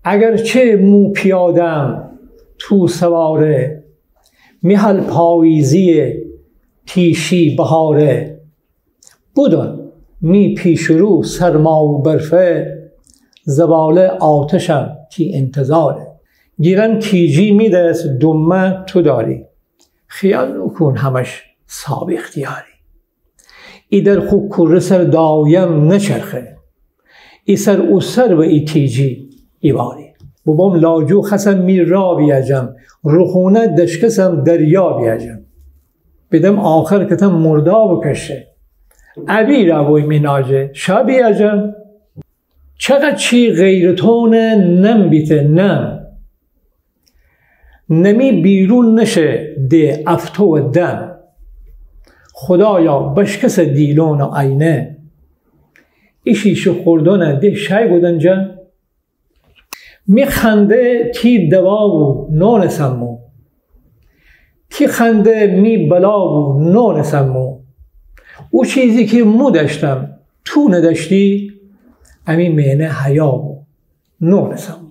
اگرچه مو پیادم تو سواره، میهل پاییزی تیشی بهاره. بودن می پیش رو سرما و برفه، زباله آتشم تی انتظاره. گیرن تیجی میدست دمه تو داری، خیال نکن همش صاحب اختیاری. ای در خوب کره سر دایم نچرخه، ای سر او سر و ای تیجی ای باری. بابام لاجو خسم می را بیاجم، رخونه دشکسم دریا بیاجم. بدم آخر کتم مردا بکشه، عبی روی مناجه شا بیاجم. چقدر چی غیرتونه نم بیته نم، نمی بیرون نشه ده افتو و دم. خدایا بشکس دیلون و اینه، ایشیشو خوردونه ده شای بودنجا. می خنده تی دوا و نون سمو، تی خنده می بلا و نون سمو. او چیزی که مو داشتم تو نداشتی، امی مینه حیا و نون سمو.